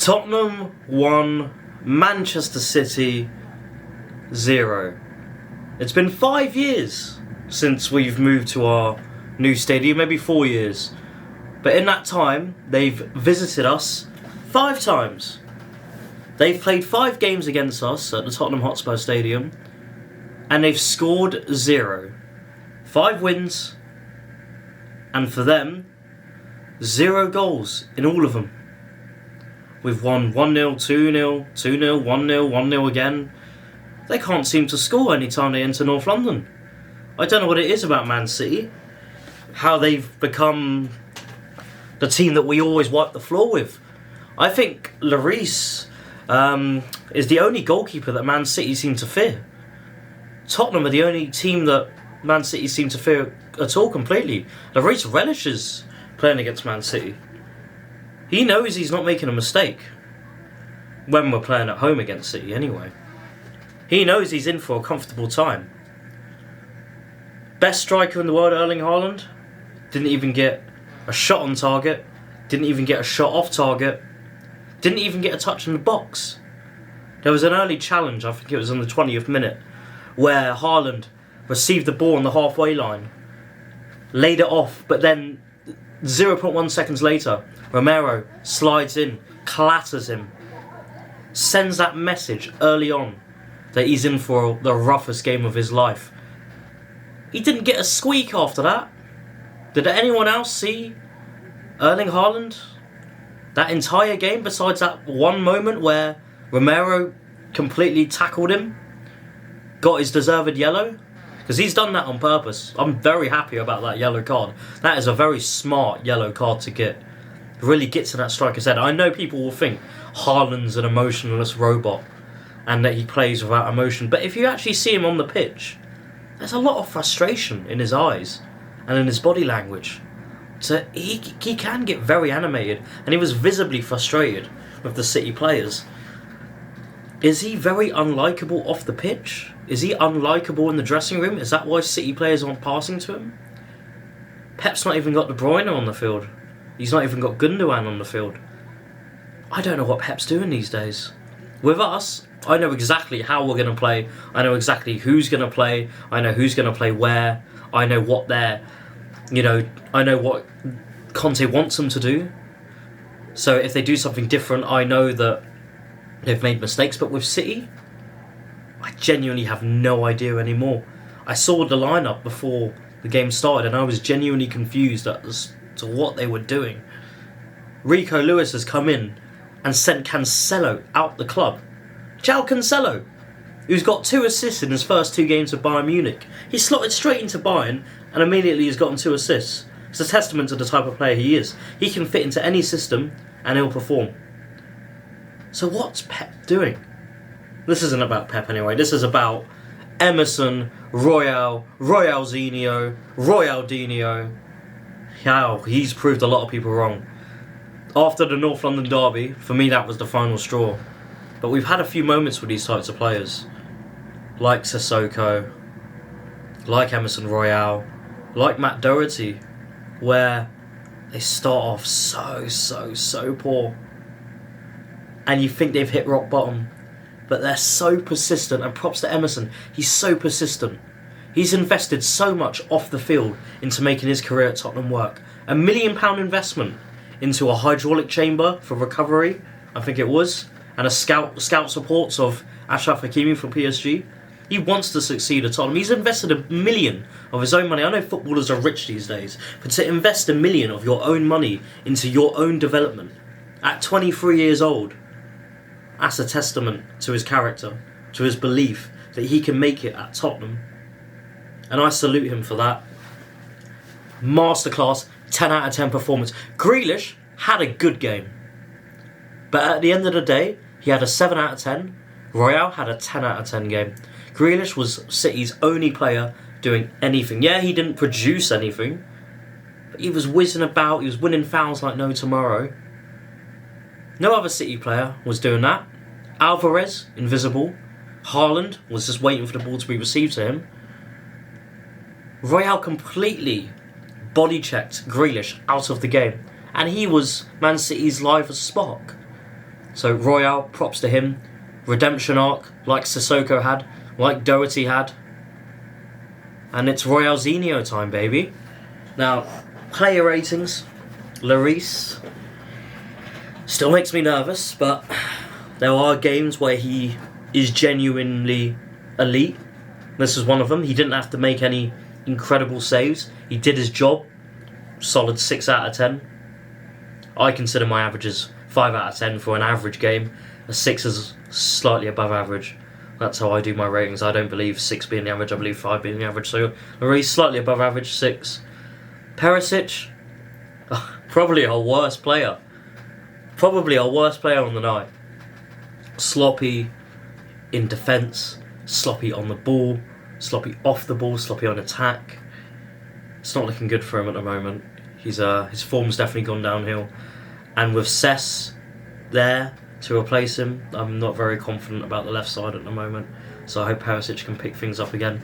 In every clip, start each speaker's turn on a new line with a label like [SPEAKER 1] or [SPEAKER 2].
[SPEAKER 1] Tottenham 1, Manchester City 0. It's been 5 years since we've moved to our new stadium, maybe 4 years. But in that time, they've visited us 5 times. They've played 5 games against us at the Tottenham Hotspur Stadium, and they've scored 0. 5 wins, and for them, 0 goals in all of them. We've won 1-0, 2-0, 2-0, 1-0, 1-0 again. They can't seem to score any time they enter North London. I don't know what it is about Man City, how they've become the team that we always wipe the floor with. I think Lloris is the only goalkeeper that Man City seem to fear. Tottenham are the only team that Man City seem to fear at all completely. Lloris relishes playing against Man City. He knows he's not making a mistake when we're playing at home against City anyway. He knows he's in for a comfortable time. Best striker in the world, Erling Haaland, didn't even get a shot on target, didn't even get a shot off target, didn't even get a touch in the box. There was an early challenge, I think it was in the 20th minute, where Haaland received the ball on the halfway line, laid it off, but then 0.1 seconds later, Romero slides in, clatters him, sends that message early on that he's in for the roughest game of his life. He didn't get a squeak after that. Did anyone else see Erling Haaland that entire game besides that one moment where Romero completely tackled him, got his deserved yellow? Because he's done that on purpose. I'm very happy about that yellow card. That is a very smart yellow card to get. It really gets in that striker's head. I know people will think Haaland's an emotionless robot and that he plays without emotion, but if you actually see him on the pitch, there's a lot of frustration in his eyes and in his body language. So he can get very animated, and he was visibly frustrated with the City players. Is he very unlikable off the pitch? Is he unlikable in the dressing room? Is that why City players aren't passing to him? Pep's not even got De Bruyne on the field. He's not even got Gundogan on the field. I don't know what Pep's doing these days. With us, I know exactly how we're going to play. I know exactly who's going to play. I know who's going to play where. I know what they're... I know what Conte wants them to do. So if they do something different, I know that they've made mistakes. But with City, I genuinely have no idea anymore. I saw the lineup before the game started and I was genuinely confused as to what they were doing. Rico Lewis has come in and sent Cancelo out the club. João Cancelo, who's got 2 assists in his first 2 games of Bayern Munich. He slotted straight into Bayern and immediately has gotten 2 assists. It's a testament to the type of player he is. He can fit into any system and he'll perform. So what's Pep doing? This isn't about Pep anyway. This is about Emerson, Royal, Royalzinho, Royaldinho. How he's proved a lot of people wrong. After the North London derby, for me that was the final straw. But we've had a few moments with these types of players, like Sissoko, like Emerson Royal, like Matt Doherty, where they start off so poor. And you think they've hit rock bottom, but they're so persistent, and props to Emerson, he's so persistent. He's invested so much off the field into making his career at Tottenham work. £1 million investment into a hydraulic chamber for recovery, I think it was, and a scout supports of Achraf Hakimi from PSG. He wants to succeed at Tottenham. He's invested £1 million of his own money. I know footballers are rich these days, but to invest £1 million of your own money into your own development at 23 years old, that's a testament to his character, to his belief that he can make it at Tottenham. And I salute him for that. Masterclass, 10 out of 10 performance. Grealish had a good game, but at the end of the day, he had a 7 out of 10. Royal had a 10 out of 10 game. Grealish was City's only player doing anything. Yeah, he didn't produce anything, but he was whizzing about. He was winning fouls like no tomorrow. No other City player was doing that. Alvarez, invisible. Haaland was just waiting for the ball to be received to him. Royal completely body-checked Grealish out of the game, and he was Man City's live as spark. So Royale, props to him. Redemption arc, like Sissoko had, like Doherty had. And it's Royalzinho time, baby. Now, player ratings. Lloris still makes me nervous, but there are games where he is genuinely elite. This is one of them. He didn't have to make any incredible saves. He did his job. Solid 6 out of 10. I consider my averages 5 out of 10 for an average game. A 6 is slightly above average. That's how I do my ratings. I don't believe 6 being the average. I believe 5 being the average. So Lloris slightly above average, 6. Perisic, probably our worst player. Probably our worst player on the night. Sloppy in defence, sloppy on the ball, sloppy off the ball, sloppy on attack. It's not looking good for him at the moment. His form's definitely gone downhill. And with Cess there to replace him, I'm not very confident about the left side at the moment. So I hope Perisic can pick things up again.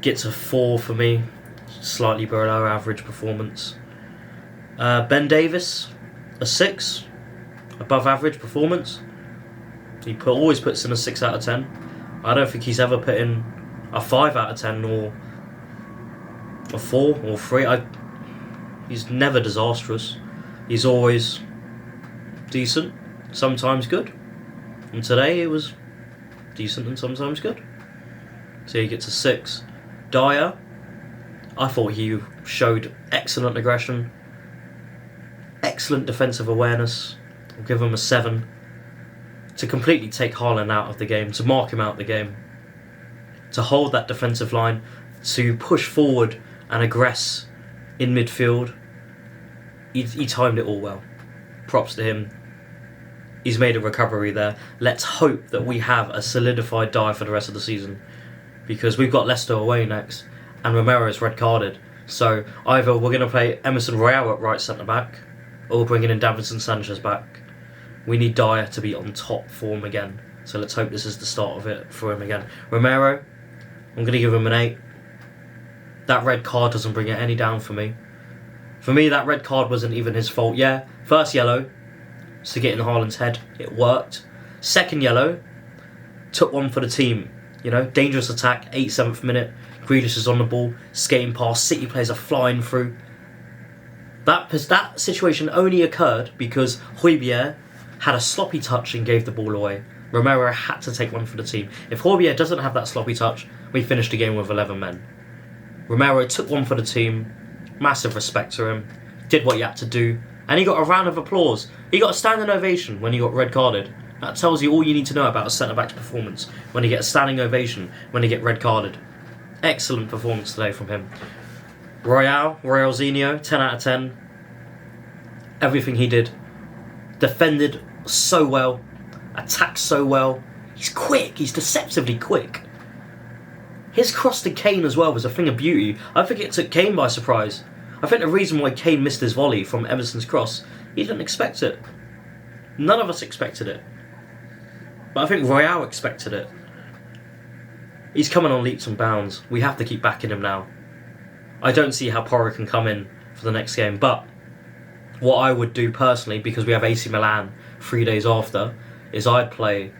[SPEAKER 1] Gets a 4 for me, slightly below average performance. Ben Davis, a 6, above average performance. He always puts in a 6 out of 10. I don't think he's ever put in a 5 out of 10 or a 4 or 3. He's never disastrous. He's always decent, sometimes good. And today it was decent and sometimes good. So he gets a 6. Dyer, I thought he showed excellent aggression, excellent defensive awareness. I'll give him a 7. To completely take Haaland out of the game, to mark him out of the game, to hold that defensive line, to push forward and aggress in midfield. He timed it all well. Props to him. He's made a recovery there. Let's hope that we have a solidified die for the rest of the season, because we've got Leicester away next and Romero's red carded. So either we're going to play Emerson Royale at right centre back, or we're bringing in Davinson Sanchez back. We need Dyer to be on top form again. So let's hope this is the start of it for him again. Romero, I'm going to give him an 8. That red card doesn't bring it any down for me. For me, that red card wasn't even his fault. Yeah, first yellow, to get in Haaland's head. It worked. Second yellow, took one for the team. You know, dangerous attack, 87th minute. Grealish is on the ball, skating past. City players are flying through. That situation only occurred because Højbjerg had a sloppy touch and gave the ball away. Romero had to take one for the team. If Højbjerg doesn't have that sloppy touch, we finished the game with 11 men. Romero took one for the team. Massive respect to him. Did what he had to do. And he got a round of applause. He got a standing ovation when he got red carded. That tells you all you need to know about a centre-back's performance. When you get a standing ovation, when you get red carded. Excellent performance today from him. Royalzinho, 10 out of 10. Everything he did. Defended so well, attacked so well. He's quick, he's deceptively quick. His cross to Kane as well was a thing of beauty. I think it took Kane by surprise. I think the reason why Kane missed his volley from Emerson's cross, he didn't expect it. None of us expected it. But I think Royale expected it. He's coming on leaps and bounds. We have to keep backing him now. I don't see how Porro can come in for the next game, but what I would do personally, because we have AC Milan 3 days after, is I'd play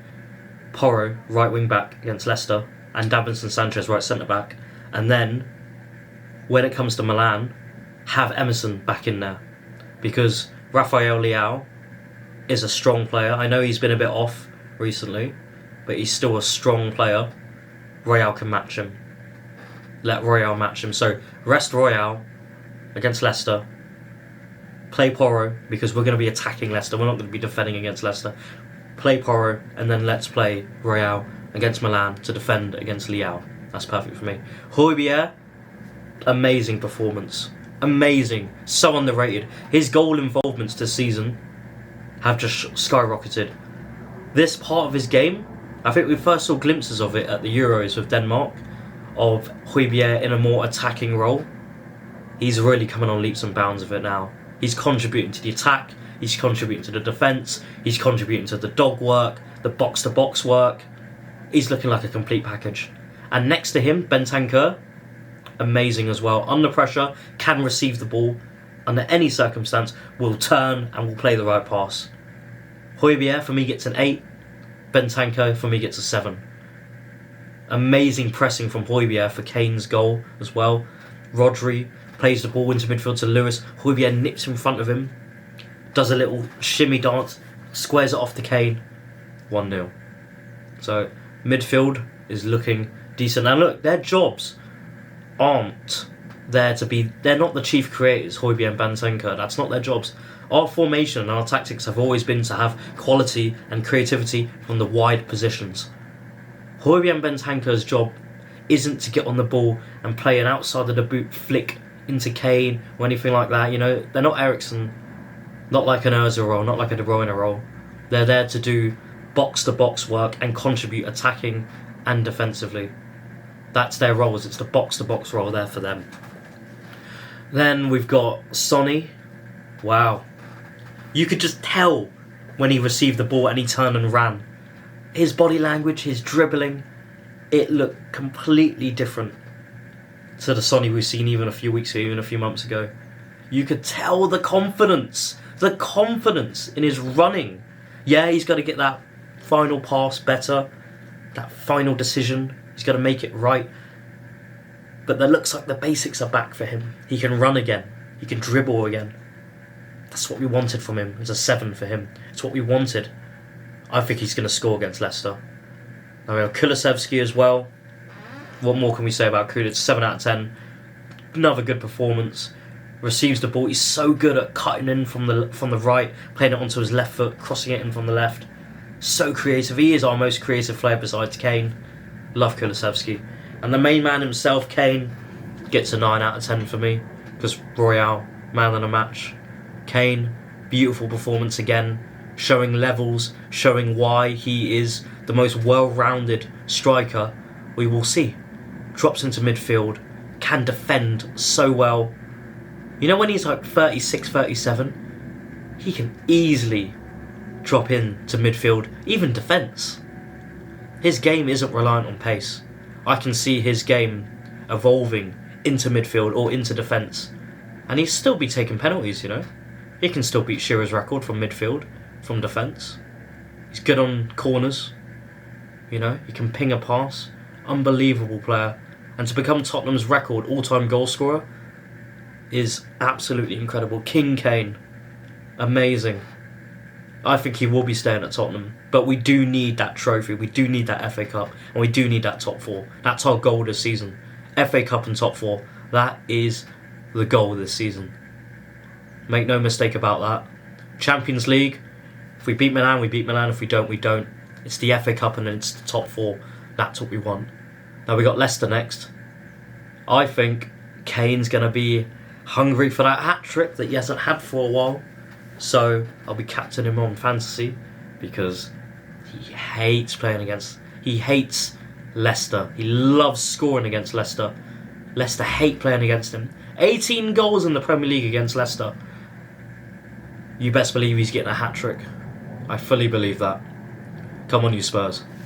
[SPEAKER 1] Porro right wing back against Leicester and Davinson Sanchez right centre back, and then when it comes to Milan, have Emerson back in there, because Rafael Leao is a strong player. I know he's been a bit off recently, but he's still a strong player. Royale can match him. Let Royale match him. So rest Royale against Leicester. Play Porro, because we're going to be attacking Leicester. We're not going to be defending against Leicester. Play Porro, and then let's play Royale against Milan to defend against Leao. That's perfect for me. Højbjerg, amazing performance. Amazing. So underrated. His goal involvements this season have just skyrocketed. This part of his game, I think we first saw glimpses of it at the Euros with Denmark, of Højbjerg in a more attacking role. He's really coming on leaps and bounds of it now. He's contributing to the attack, he's contributing to the defence, he's contributing to the dog work, the box-to-box work. He's looking like a complete package. And next to him, Bentancur, amazing as well. Under pressure, can receive the ball, under any circumstance, will turn and will play the right pass. Højbjerg for me gets an 8. Bentancur for me gets a 7. Amazing pressing from Højbjerg for Kane's goal as well. Rodri plays the ball into midfield to Lewis. Højbjerg nips in front of him, does a little shimmy dance, squares it off to Kane. 1-0. So midfield is looking decent. Now look, their jobs aren't there to be. They're not the chief creators, Højbjerg and Bentancur. That's not their jobs. Our formation and our tactics have always been to have quality and creativity from the wide positions. Højbjerg and Bentancur's job isn't to get on the ball and play an outside of the boot flick into Kane or anything like that. You know, they're not Emerson, not like an Ozil role, not like a De Bruyne role. They're there to do box-to-box work and contribute attacking and defensively. That's their roles. It's the box-to-box role there for them. Then we've got Sonny. Wow. You could just tell when he received the ball and he turned and ran. His body language, his dribbling, it looked completely different to the Sonny we've seen even a few weeks ago, even a few months ago. You could tell the confidence in his running. Yeah, he's got to get that final pass better, that final decision. He's got to make it right. But that looks like the basics are back for him. He can run again. He can dribble again. That's what we wanted from him. It's a 7 for him. It's what we wanted. I think he's going to score against Leicester. Now we have Kulusevski as well. What more can we say about Kulusevski? 7 out of 10. Another good performance. Receives the ball. He's so good at cutting in from the right, playing it onto his left foot, crossing it in from the left. So creative. He is our most creative player besides Kane. Love Kulusevski. And the main man himself, Kane, gets a 9 out of 10 for me. Because Royale, man of the match. Kane, beautiful performance again. Showing levels, showing why he is the most well-rounded striker we will see. Drops into midfield, can defend so well. You know when he's like 36, 37, he can easily drop into midfield, even defence. His game isn't reliant on pace. I can see his game evolving into midfield or into defence. And he'll still be taking penalties, you know. He can still beat Shearer's record from midfield, from defence. He's good on corners. You know, he can ping a pass. Unbelievable player. And to become Tottenham's record all-time goal scorer is absolutely incredible. King Kane. Amazing. I think he will be staying at Tottenham. But we do need that trophy. We do need that FA Cup. And we do need that top 4. That's our goal this season. FA Cup and top 4. That is the goal this season. Make no mistake about that. Champions League. If we beat Milan, we beat Milan. If we don't, we don't. It's the FA Cup and it's the top 4. That's what we want. Now we got Leicester next. I think Kane's going to be hungry for that hat-trick that he hasn't had for a while. So I'll be captaining him on fantasy because he hates playing against... He hates Leicester. He loves scoring against Leicester. Leicester hate playing against him. 18 goals in the Premier League against Leicester. You best believe he's getting a hat-trick. I fully believe that. Come on, you Spurs.